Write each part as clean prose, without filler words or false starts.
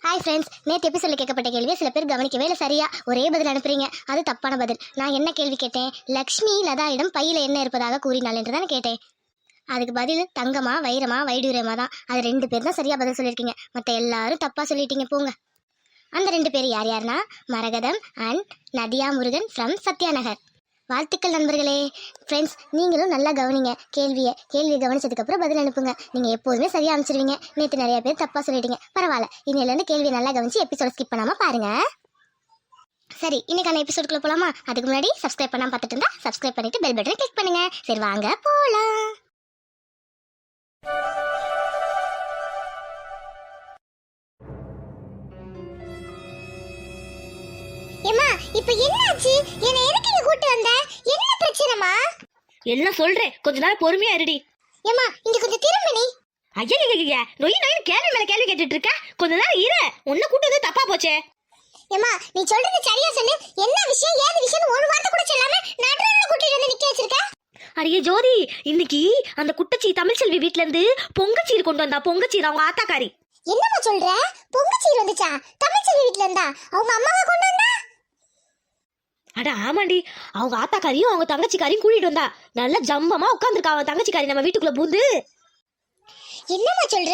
Hi friends, நேற்று எபிசோடில் கேட்கப்பட்ட கேள்வியை சில பேர் கவனிக்கவே இல்லை, சரியா ஒரே பதில் அனுப்புறீங்க. அது தப்பான பதில். நான் என்ன கேள்வி கேட்டேன்? லக்ஷ்மி லதாயிடம் பையில என்ன இருப்பதாக கூறினாள் என்று தான் கேட்டேன். அதுக்கு பதில் தங்கமா வைரமா வைடூரியமா தான். அது 2 பேர் தான் சரியா பதில் சொல்லியிருக்கீங்க. மற்ற எல்லாரும் தப்பா சொல்லிட்டீங்க போங்க. அந்த 2 பேர் யார் யாருன்னா மரகதம் அண்ட் நதியா முருகன் ஃப்ரம் சத்யாநகர். வாழ்த்துக்கள் நண்பர்களே. ஃப்ரெண்ட்ஸ், நீங்களும் நல்லா கவனிங்க. கேள்வியை கவனிச்சதுக்கப்புறம் பதில் அனுப்புங்க. நீங்கள் எப்போதுமே சரியாக அனுப்பிச்சிருவீங்க. நேற்று நிறைய பேர் தப்பாக சொல்லிட்டீங்க, பரவாயில்ல. இன்னிலேருந்து கேள்வியை நல்லா கவனிச்சு எபிசோட ஸ்கிப் பண்ணாமல் பாருங்கள். சரி, இன்னைக்கான எபிசோடுக்குள்ள போகலாமா? அதுக்கு முன்னாடி சப்ஸ்கிரைப் பண்ணாமல் பார்த்துட்டு இருந்தா சப்ஸ்கிரைப் பண்ணிட்டு பெல் பட்டனை கிளிக் பண்ணுங்க. சரி, வாங்க போகலாம். ஏமா, இப்போ என்னாச்சு? என்ன எதுக்கு இங்க கூட்டி வந்த? என்ன பிரச்சனைமா? எல்லாம் சொல்றேன், கொஞ்ச நேரம் பொறுமையா இருடி. ஏமா, இங்க கொஞ்சம் திரும்ப நீ. ஐயா நொய் நொய் கேள்வி மேல கேள்வி கேட்டுட்டு இருக்க. கொஞ்ச நேரம் இரு, உன்னை கூட்டது தப்பா போச்சே. ஏமா, நீ சொல்றது சரியா சொல்லு. என்ன விஷயம், ஏது விஷயம் ஒரு வார்த்தை கூட சொல்லாம நடுவுல கூட்டிட்டு வந்து நிக்க வச்சிருக்க? அடியே ஜோதி, இன்னைக்கு அந்த குட்டச்சி தமிழ்ச்செல்வி வீட்ல இருந்து பொங்கச்சீர் கொண்டு வந்தா. பொங்கச்சீர் அவங்க ஆத்தாக்காரி. என்னமா சொல்ற? பொங்கச்சீர் வந்துச்சா? தமிழ்ச்செல்வி வீட்ல இருந்தா அவங்க அம்மாவை கொண்டு வந்தா? அட ஆமாண்டி, அவங்க ஆத்தாக்காரியும் அவங்க தங்கச்சிக்காரியும் கூட்டிட்டு வந்தா. நல்லா ஜம்பமா உட்காந்துருக்கா அவன் தங்கச்சிக்காரி நம்ம வீட்டுக்குள்ள பூந்து. என்னமா சொல்ற?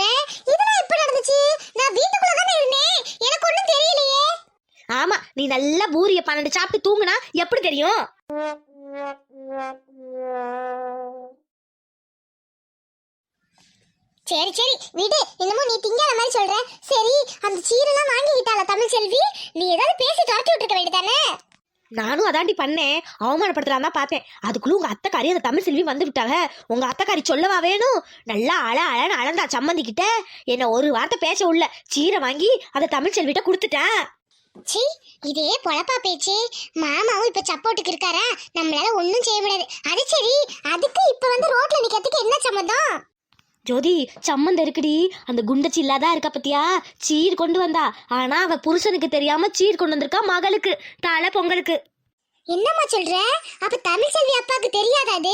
இதெல்லாம் எப்ப நடந்துச்சு? நான் வீட்டுக்குள்ள தானே இருந்தேன், எனக்கு ஒண்ணும் தெரியலையே. ஆமா, நீ நல்லா பூரிய 12 சாப்பிட்டு தூங்குனா எப்படி தெரியும்? சரி சரி விடு, இன்னமும் நீ திங்காத மாதிரி சொல்ற. சரி, அந்த சீரெல்லாம் வாங்கிக்கிட்டாளா தமிழ்ச்செல்வி? நீ ஏதாவது பேசி துரத்தி விட்டுருக்க வேண்டியதானே? நானும் அதாண்டி பண்ணேன், அவமானப்படுத்தலாம் தான் பார்த்தேன். அதுக்குள்ள உங்க அத்தைக்காரி அந்த தமிழ்செல்வி வந்து விட்டாங்க. உங்க அத்தைக்காரி சொல்லவா வேணும்? நல்லா அழன்னு அளந்தா சம்மந்திக்கிட்ட. என்ன ஒரு வார்த்தை பேச உள்ள சீரை வாங்கி அந்த தமிழ்செல்விட்ட கொடுத்துட்டேன். சி, இதே பொழப்பா பேச்சு. மாமாவும் இப்ப சப்போர்ட்டுக்கு இருக்காரா? நம்மளால ஒன்னும் செய்ய முடியாது. அது சரி, அதுக்கு இப்ப வந்து ரோட்ல நிக்கிறதுக்கு என்ன சம்மந்தம்? ஜோதி, சம்மந்தம் இருக்குடி. அந்த குண்டச்சி இல்லாதான் இருக்கா பத்தியா, சீர் கொண்டு வந்தா. ஆனா அவ புருஷனுக்கு தெரியாம சீர் கொண்டு வந்திருக்கா மகளுக்கு, தலை பொங்கலுக்கு. என்னம்மா சொல்ற? அப்ப தமிழ்செல்வி அப்பாவுக்கு தெரியாதா அது?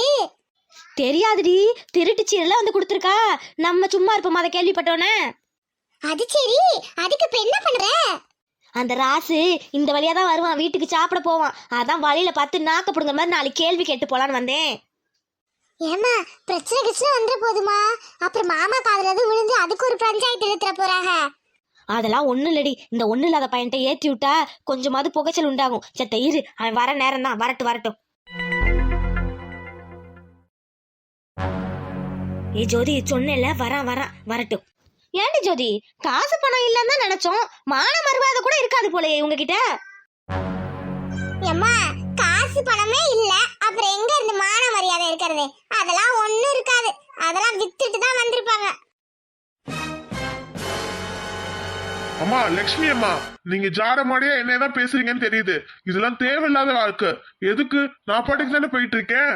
தெரியாதுடி, திருட்டு சீரெல்லாம் வந்து கொடுத்துருக்கா. நம்ம சும்மா இருப்போம் அதை கேள்விப்பட்டோன்னே. அது சரி, அதுக்கு இப்ப என்ன பண்ற? அந்த ராசு இந்த வழியா தான் வருவான், வீட்டுக்கு சாப்பிட போவான். அதான் வழியில பார்த்து நாக்கப்படுங்கிற மாதிரி 4 கேள்வி கேட்டு போலான்னு வந்தேன். ஏமா, பிரச்சனை கிச்சனை வந்துட போதுமா? அப்புறம் மாமா காதுல விழுந்து அதுக்கு ஒரு பஞ்சாயத்து இழுத்துற போறாங்க. அதெல்லாம் ஒண்ணும் இல்லடி, இந்த ஒண்ணு இல்லாத பையன்ட்ட ஏற்றி விட்டா கொஞ்சமாவது புகைச்சல் உண்டாகும். செத்த இரு, அவன் வர நேரம் தான், வரட்டும். ஏ ஜோதி, சொன்னேல வரான் வரட்டும். ஏண்டி ஜோதி, காசு பணம் இல்லன்னு தான் நினைச்சோம். மான மறுவாத கூட இருக்காது போலயே உங்ககிட்ட. ஏம்மா, காசு பணமே இல்ல, அப்புறம் எங்க இருந்து மான மரியாதை இருக்கிறது? அதெல்லாம் ஒண்ணும் இருக்காது. அதெல்லாம் வித்துட்டு தான் வந்திருப்பாங்க. அம்மா லட்சுமி அம்மா, நீங்க ஜாடமாடியா என்னதான் பேசுறீங்கன்னு தெரியுது. இதெல்லாம் தேவையில்லாத வாழ்க்கை. எதுக்கு? நான் பாட்டுக்கு தானே போயிட்டு இருக்கேன்.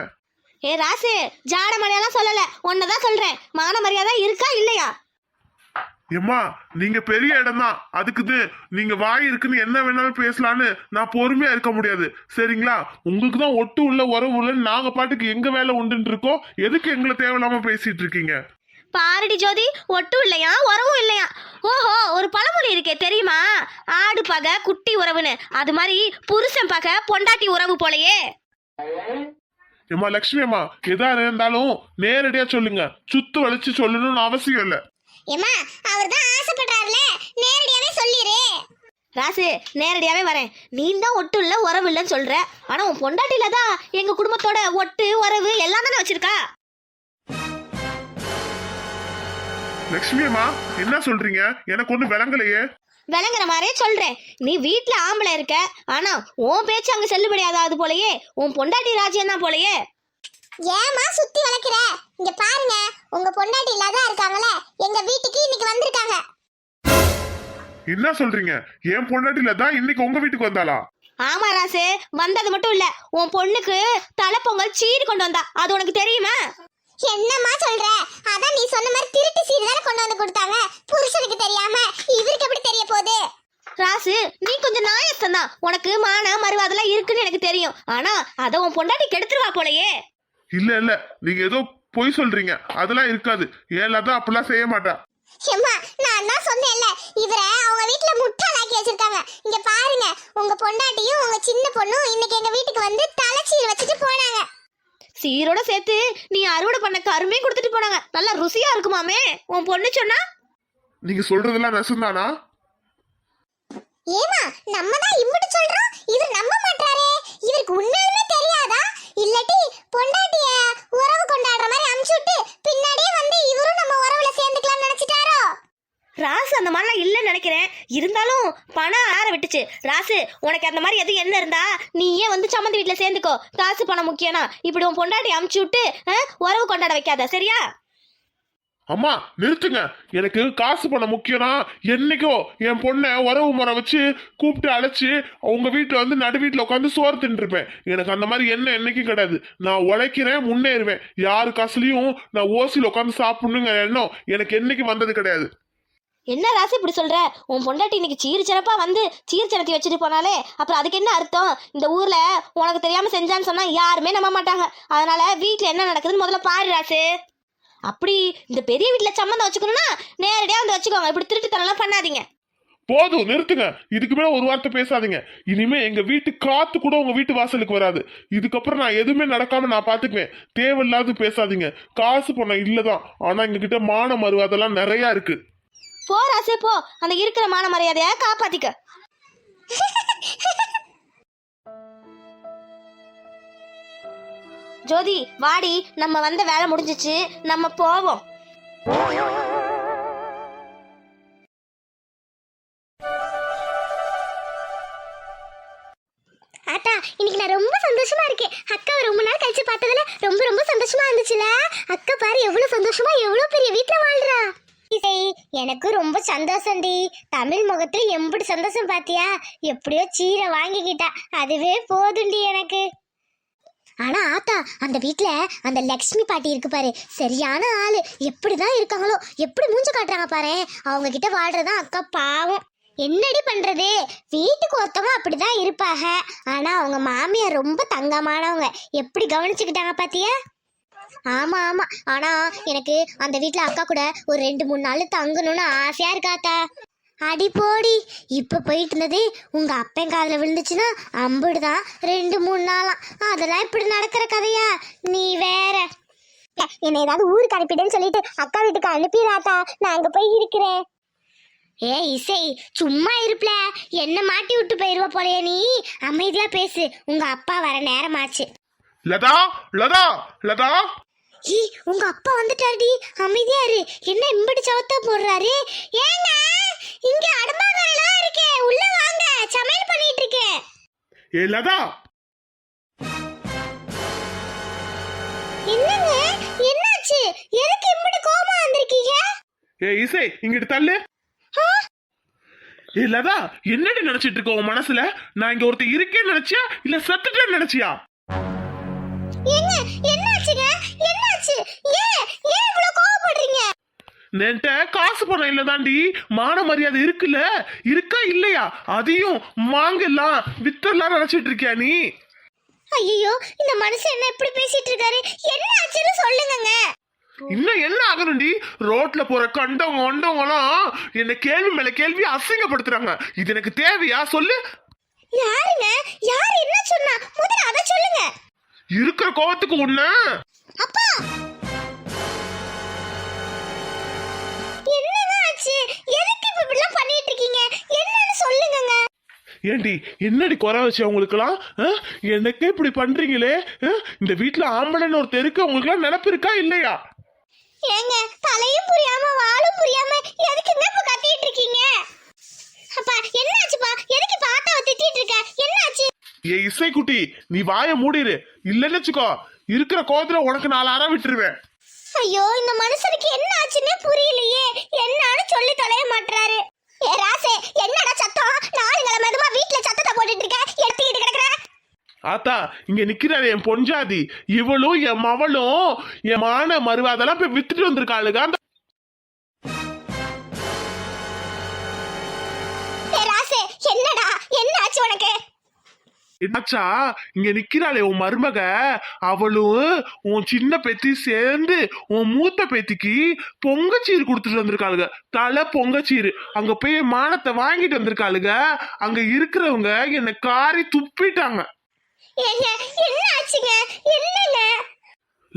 ஏ ராசு, ஜாட மலையெல்லாம் சொல்லல, ஒன்னதான் சொல்றேன். மான மரியாதை இருக்கா இல்லையா? எம்மா, நீங்க பெரிய இடம் தான், அதுக்குது நீங்க வாய் இருக்குன்னு என்ன வேணாலும் பேசலான்னு நான் பொறுமையா இருக்க முடியாது, சரிங்களா? உங்களுக்கு தான் ஒட்டு உள்ள உறவு உள்ளன்னு நாங்க பாட்டுக்கு எங்க வேலை உண்டுன்னு இருக்கோம். எதுக்கு எங்களை தேவையில்லாம பேசிட்டு இருக்கீங்க? பாரடி ஜோதி, ஒட்டும் இல்லையா உறவும் இல்லையா? ஓஹோ, ஒரு பழமொழி இருக்கே தெரியுமா? ஆடு பகை குட்டி உறவுன்னு. அது மாதிரி புருஷன் பகை பொண்டாட்டி உறவு போலயே. எம்மா லட்சுமி அம்மா, எதா இருந்தாலும் நேரடியா சொல்லுங்க, சுத்து வளைச்சு சொல்லணும்னு அவசியம் இல்லை. ஏம்மா, அவர் தான் ஆசைப்படுறாருல, நேரடியாவே சொல்லிரு. ராசு, நேரடியாவே வரேன். நீ தான் ஒட்டு இல்ல உறவு இல்லைன்னு சொல்ற. ஆனா உன் பொண்டாட்டில தான் எங்க குடும்பத்தோட ஒட்டு உறவு எல்லாம் தானே வச்சிருக்கா. லட்சுமி அம்மா, என்ன சொல்றீங்க? எனக்கு ஒண்ணு விளங்கலையே. விளங்குற மாதிரியே சொல்றேன். நீ வீட்டுல ஆம்பளை இருக்க, ஆனா உன் பேச்சு அங்க செல்லுபடியாதாது போலயே. உன் பொண்டாட்டி ராஜ்யம் தான் போலயே. ஏமா சுத்தி வளைக்கிற? இங்க பாருங்க, உங்க பொண்டாட்டி இல்லாத இருக்காங்களே, எங்க வீட்டுக்கு இன்னைக்கு வந்திருக்காங்க. என்ன சொல்றீங்க? என் பொண்டாட்டில தான் இன்னைக்கு உங்க வீட்டுக்கு வந்தாளா? ஆமா ராசு, வந்தது மட்டும் இல்ல, உன் பொண்ணுக்கு தலைப்பொங்கல் சீர் கொண்டு வந்தா. அது உனக்கு தெரியுமா? என்னம்மா சொல்ற? அதான் நீ சொன்ன மாதிரி திருட்டு சீர் தானே கொண்டு வந்து கொடுத்தாங்க. புருஷனுக்கு தெரியாம இவருக்கு எப்படி தெரிய போகுது? ராசு, நீ கொஞ்சம் நாயஸ்தான் தான். உனக்கு மான மறுவாதெல்லாம் இருக்குன்னு எனக்கு தெரியும். ஆனா அத உன் பொண்டாட்டி கெடுத்துருவா போலயே. இல்ல, நீங்க ஏதோ பொய் சொல்றீங்க. அதெல்லாம் இருக்காது. ஏன் அப்படிலாம் செய்ய மாட்டா. ஏம்மா, நான் நான் தான் சொன்னேன்ல இவரை அவங்க வீட்ல முட்டாளாக்கி வச்சிருக்காங்க. இங்க பாருங்க, உங்க பொண்டாட்டியும் உங்க சின்ன பொண்ணும் இன்னைக்கு எங்க வீட்டுக்கு வந்து தலைச்சீர் வச்சுட்டு போனாங்க. சீரோட சேர்த்து நீ அறுவடை பண்ண கரும்பையும் கொடுத்துட்டு போனாங்க. நல்லா ருசியா இருக்குமாமே உன் பொண்ணு சொன்னா. நீங்க சொல்றதெல்லாம் நெசந்தானா? ஏமா நம்ம தான் இம்புட்டு சொல்றோம், இவர் நம்ப மாட்டாரே. இவருக்கு உண்மையுமே தெரியாதா? இல்லட்டி பொண்டாட்டிய உறவு கொண்டாடுற மாதிரி அமுச்சுட்டு பின்னாடியே வந்து இவரும் நம்ம உறவுல சேர்ந்துக்கலாம்னு நினைச்சிட்டாரோ? ராசு அந்த மாதிரிலாம் இல்லைன்னு நினைக்கிறேன். இருந்தாலும் பணம் ஆற விட்டுச்சு. ராசு, உனக்கு அந்த மாதிரி எதுவும் என்ன இருந்தா நீயே வந்து சம்மந்தி வீட்டில் சேர்ந்துக்கோ. காசு பணம் முக்கியம்னா இப்படி உன் பொண்டாட்டி அமுச்சு விட்டு உறவு கொண்டாட வைக்காத, சரியா? அம்மா நிறுத்துங்க. எனக்கு காசு பணம் முக்கியம்னா என்னைக்கோ என் பொண்ணை உறவு முறை வச்சு கூப்பிட்டு அழைச்சி உங்க வீட்டுல வந்து நடு வீட்டுல உட்காந்து சோறு தின்றுருப்பேன். எனக்கு அந்த மாதிரி என்ன என்னைக்கும் கிடையாது. நான் உழைக்கிறேன், முன்னேறுவேன். யாரு காசுலயும் நான் ஓசியில் உட்காந்து சாப்பிடணுங்கிற எண்ணம் எனக்கு என்னைக்கு வந்தது கிடையாது. என்ன ராசு இப்படி சொல்ற? உன் பொண்டாட்டி இன்னைக்கு சீர்சிறப்பா வந்து சீர்சிறத்தி வச்சுட்டு போனாலே அப்புறம் அதுக்கு என்ன அர்த்தம்? இந்த ஊர்ல உனக்கு தெரியாம செஞ்சான்னு சொன்னா யாருமே நம்ப மாட்டாங்க. அதனால வீட்டுல என்ன நடக்குதுன்னு முதல்ல பாரு ராசு. அப்படி இந்த பெரிய வீட்டுல சம்மந்தம் வச்சுக்கணும்னா நேரடியா வந்து வச்சுக்கோங்க. இப்படி திருட்டுத்தனம்லாம் பண்ணாதீங்க. போதும், நிறுத்துங்க. இதுக்கு மேல ஒரு வார்த்தை பேசாதீங்க. இனிமே எங்க வீட்டு காத்து கூட உங்க வீட்டு வாசலுக்கு வராது. இதுக்கப்புறம் நான் எதுவுமே நடக்காம நான் பாத்துக்குவேன். தேவையில்லாத பேசாதீங்க. காசு பணம் இல்லதான், ஆனா எங்க கிட்ட மான மறுவாதெல்லாம் நிறைய இருக்கு. போ ராசு போ, அந்த இருக்கிற மான மரியாதைய காப்பாத்திக்க. ஜோதி வாடி, நம்ம வந்த வேலை முடிஞ்சிச்சு, நம்ம போவோம். ஆத்தா, இன்னைக்கு நான் ரொம்ப சந்தோஷமா இருக்கேன். அக்காவை ரொம்ப நாள் கழிச்சு பார்த்ததுல ரொம்ப ரொம்ப சந்தோஷமா இருந்துச்சுல. அக்கா பாரு எவ்வளவு சந்தோஷமா எவ்வளவு பெரிய வீட்டுல வாழ்றா. எனக்கு ரொம்ப சந்தோஷம்டி. தமிழ் முகத்துல எம்புட்டு சந்தோஷம் பாத்தியா? எப்படியோ சீரை வாங்கிக்கிட்டா, அதுவே போதுண்டி எனக்கு. ஆனா ஆத்தா, அந்த வீட்ல அந்த லக்ஷ்மி பாட்டி இருக்கு பாரு, சரியான ஆளு. எப்படிதான் இருக்காங்களோ, எப்படி மூஞ்ச காட்டுறாங்க பாரு. அவங்க கிட்ட வாழ்றதா அக்கா பாவம். என்னடி பண்றது, வீட்டுக்கு ஒருத்தவங்க அப்படிதான் இருப்பாங்க. ஆனா அவங்க மாமியார் ரொம்ப தங்கமானவங்க. எப்படி கவனிச்சுக்கிட்டாங்க பாத்தியா? ஆமா ஆமா. ஆனா எனக்கு அந்த வீட்ல அக்கா கூட ஒரு 2-3 நாள் தங்கணும்னு ஆசையா இருக்காத்தா. அடி போடி, இப்ப போயிட்டு இருந்தது உங்க அப்பன் காதுல விழுந்துச்சுன்னா அம்புடுதான் 2-3 நாளாம். அதெல்லாம் இப்படி நடக்கிற கதையா? நீ வேற. என்னை ஏதாவது ஊருக்கு அனுப்பிட்டேன்னு சொல்லிட்டு அக்கா வீட்டுக்கு அனுப்பிடாத்தா, நான் அங்க போய் இருக்கிறேன். ஏ இசை, சும்மா இருப்பல, என்ன மாட்டி விட்டு போயிருவ போலயே. நீ அமைதியா பேசு, உங்க அப்பா வர நேரமாச்சு. லதா, லதா, லதா. உங்க அப்பா வந்துட்டாருடி, அமைதியா இரு. என்ன இம்படி சவத்தா போடுறாரு? ஏங்க இங்க அடமாங்கலாம் இருக்கே, உள்ள வாங்க, சமையல் பண்ணிட்டு இருக்கேன். ஏ லதா. என்னங்க என்னாச்சு? எதுக்கு இம்படி கோவமா வந்திருக்கீங்க? ஏ இசை, இங்கிட்டு தள்ளு. ஏ லதா, என்னடி நினைச்சிட்டு இருக்க உன் மனசுல? நான் இங்க ஒருத்தர் இருக்கேன்னு நினைச்சியா இல்ல செத்துட்டேன்னு நினைச்சியா? ஏங்க என்னாச்சுங்க? என்னாச்சு? ஏன் இவ்ளோ கோவப்படுறீங்க? நேன்ட்ட காசு பணம் இல்லதாண்டி, மான மரியாதை இருக்குல்ல, இருக்கா இல்லையா? அதையும் வாங்கலாம் வித்தரலாம் நினைச்சிட்டு இருக்கியா நீ? ஐயோ, இந்த மனுஷன் என்ன இப்படி பேசிட்டு இருக்காரு? என்ன ஆச்சுன்னு சொல்லுங்கங்க. இன்னும் என்ன ஆகணும்டி? ரோட்ல போற கண்டவங்க ஒண்டவங்கலாம் என்ன கேள்வி மேல கேள்வி அசிங்கப்படுத்துறாங்க. இது எனக்கு தேவையா சொல்லு? யாருங்க? யார் என்ன சொன்னா? முதல்ல அத சொல்லுங்க. இருக்கிற கோவத்துக்கு உன்ன. அப்பா, என்னங்க ஆச்சு? எதுக்கு இப்படிலாம் பண்ணிட்டு இருக்கீங்க? என்னன்னு சொல்லுங்கங்க. ஏண்டி என்னடி குறை வச்சு அவங்களுக்குலாம்? எனக்கே இப்படி பண்றீங்களே? இந்த வீட்டுல ஆம்பளைன்னு ஒருத்தர் இருக்கு, உங்களுக்குலாம் நினைப்பு இருக்கா இல்லையா? ஏங்க தலையும் புரியாம வாளும் புரியாம எதுக்குங்க இப்ப கத்திட்டு இருக்கீங்க? அப்பா என்னாச்சுப்பா? எதுக்கு பாத்தாவ திட்டிட்டு இருக்க? என்னாச்சு? ஏ இசைக்குட்டி, நீ வாய மூடிரு. இல்லன்னு வச்சுக்கோ, இருக்கிற கோவத்துல உனக்கு 4 அறை விட்டுருவேன். ஐயோ, இந்த மனுஷனுக்கு என்ன ஆச்சுன்னே புரியலையே. என்னன்னு சொல்லி தொலைய மாட்டாரு. ஏ ராசே, என்னடா சத்தம்? நாளுங்கள மெதுவா வீட்ல சத்தத்தை போட்டுட்டு இருக்க, எடுத்துக்கிட்டு கிடக்குற. ஆத்தா, இங்க நிக்கிறாரு என் பொஞ்சாதி. இவளும் என் மவளும் என் மான மறுவாதெல்லாம் போய் வித்துட்டு வந்திருக்காளுங்க. அந்த ஏ ராசே, என்னடா என்ன ஆச்சு உனக்கு? என்னாச்சா இங்க நிக்கிறாளே உன் மருமக, அவளும் உன் சின்ன பேத்தி சேர்ந்து உன் மூத்த பேத்திக்கு பொங்கச்சீரு கொடுத்துட்டு வந்திருக்காளுங்க. தலை பொங்கச்சீரு. அங்க போய் மானத்தை வாங்கிட்டு வந்திருக்காளுங்க. அங்க இருக்கிறவங்க என்னை காரி துப்பிட்டாங்க. ஏங்க என்ன ஆச்சுங்க? என்னங்க?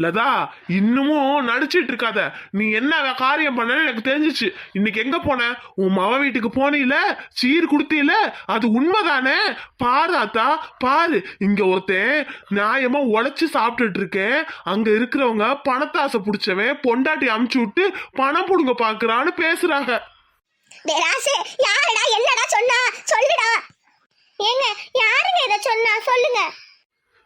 லதா, இன்னமும் நடிச்சிட்டு இருக்காத. நீ என்ன காரியம் பண்ணன்னு எனக்கு தெரிஞ்சிச்சு. இன்னைக்கு எங்க போன? உன் மவ வீட்டுக்கு போனீல, சீர் குடுத்தீல, அது உண்மைதானே? பாரு ஆத்தா, பாரு, இங்க ஒருத்தன் நியாயமா உழைச்சு சாப்பிட்டுட்டு இருக்கேன். அங்க இருக்கிறவங்க பணத்தாசை புடிச்சவன் பொண்டாட்டி அமுச்சு விட்டு பணம் புடுங்க பாக்குறான்னு பேசுறாங்க. யாருடா என்னடா சொன்னா? சொல்லுடா. ஏங்க யாருங்க இத சொன்னா? சொல்லுங்க.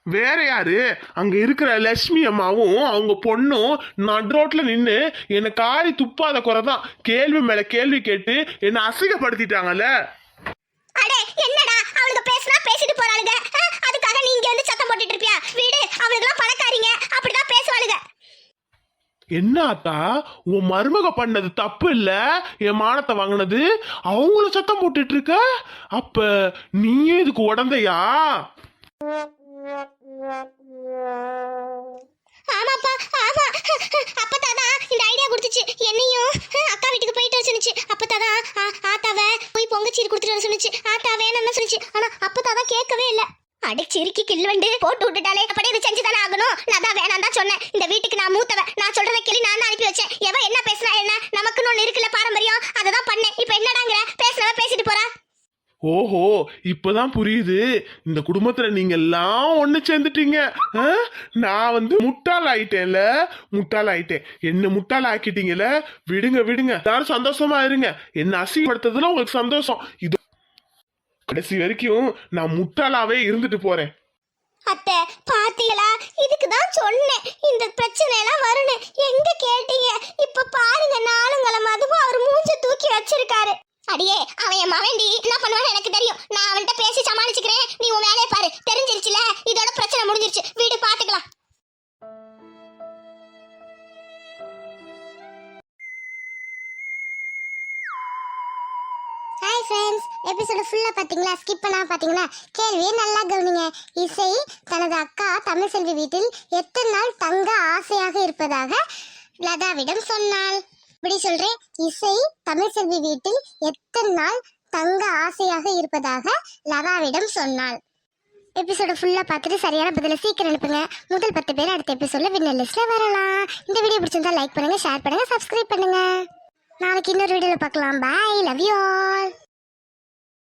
வேற யாரு? அங்க இருக்கிற லட்சுமி அம்மாவும் அவங்க பொண்ணும் நடுரோட்ல நின்னு என்னை காரி துப்பாத குறைதான் கேள்வி மேல கேள்வி கேட்டு என்னை அசிங்கப்படுத்திட்டாங்கல்ல. அடே என்னடா அவங்க பேசினா பேசிட்டு போறாளுங்க. அதுக்காக நீங்க வந்து சத்தம் போட்டுட்டு இருப்பியா? வீடு அவங்களுக்குலாம் பணக்காரிங்க, அப்படிதான் பேசுவாளுங்க. என்ன ஆத்தா, உன் மருமக பண்ணது தப்பு இல்ல, என் மானத்தை வாங்கினது. அவங்களும் சத்தம் போட்டுட்டு இருக்க. அப்ப நீயே இதுக்கு உடந்தையா? ஆமாப்பா ஆமா. அப்பதாதான் இந்த ஐடியா கொடுத்துச்சு. என்னையும் அக்கா வீட்டுக்கு போயிட்டு வர சொன்னுச்சு. அப்பதாதான் ஆத்தாவை போய் பொங்கச்சீர் கொடுத்துட்டு வர சொன்னுச்சு. ஆத்தா வேணும்னு சொன்னுச்சு. ஆனா அப்பதாதான் கேட்கவே இல்ல. அடிச்சிருக்கி கில்வண்டு போட்டு விட்டுட்டாலே. அப்படி இது செஞ்சுதானே ஆகணும். நான் தான் வேணாம் தான் சொன்னேன். இந்த வீட்டுக்கு நான் மூத்தவ. நான் சொல்றத கேள்வி நான் தான் அனுப்பி வச்சேன். எவ என்ன பேசினா என்ன, நமக்குன்னு ஒண்ணு இருக்குல்ல பாரம்பரியம், அததான் பண்ணேன். இப்ப என்னடாங்கிற? பேசினவ பேசிட்டு போறா. ஓஹோ, இப்பதான் புரியுது. இந்த குடும்பத்துல நீங்க எல்லாம் ஒண்ணு சேர்ந்துட்டீங்க. நான் முட்டாள் ஆயிட்டேன்ல, முட்டாள் ஆயிட்டேன். என்ன முட்டாள் ஆக்கிட்டீங்கல்ல. விடுங்க விடுங்க, எல்லாரும் சந்தோஷமா இருங்க. என்ன அசிங்கப்படுத்துறதுல உங்களுக்கு சந்தோஷம். இது கடைசி வரைக்கும் நான் முட்டாளாவே இருந்துட்டு போறேன். அத்தை பாத்தீங்களா? இதுக்கு தான் சொன்னேன் இந்த பிரச்சனை எல்லாம் வரும்னு. எங்க கேட்டீங்க? இப்ப பாருங்க, நாளுங்கள மதுவும் அவர் மூஞ்ச தூக்கி வச்சிருக்காரு. அடியே, அவன் என் மவன்டி, என்ன பண்ணுவான்னு எனக்கு தெரியும். நான் அவன்கிட்ட பேசி சமாளிச்சுக்கிறேன். நீ உன் வேலையை பாரு. தெரிஞ்சிருச்சுல, இதோட பிரச்சனை முடிஞ்சிருச்சு. வீடு பாத்துக்கலாம். ஹாய் ஃப்ரெண்ட்ஸ், எபிசோடு ஃபுல்லாக பார்த்தீங்களா? ஸ்கிப் பண்ணாம பார்த்தீங்களா? கேள்வியை நல்லா கவனிங்க. இசை தனது அக்கா தமிழ்செல்வி வீட்டில் எத்தனை நாள் தங்க ஆசையாக இருப்பதாக லதாவிடம் சொன்னாள். இப்படி சொல்றேன், இசை தமிழ்செல்வி வீட்டில் எத்தனை நாள் தங்க ஆசையாக இருப்பதாக லதாவிடம் சொன்னாள். எபிசோட ஃபுல்லாக பார்த்துட்டு சரியான பதில சீக்கிரம் அனுப்புங்க. முதல் 10 பேர் அடுத்த எபிசோட்ல வின்னர் லிஸ்ட்ல வரலாம். இந்த வீடியோ பிடிச்சிருந்தா லைக் பண்ணுங்க, ஷேர் பண்ணுங்க, சப்ஸ்கிரைப் பண்ணுங்க. நாளைக்கு இன்னொரு வீடியோல பார்க்கலாம். பாய், லவ் யூ ஆல்.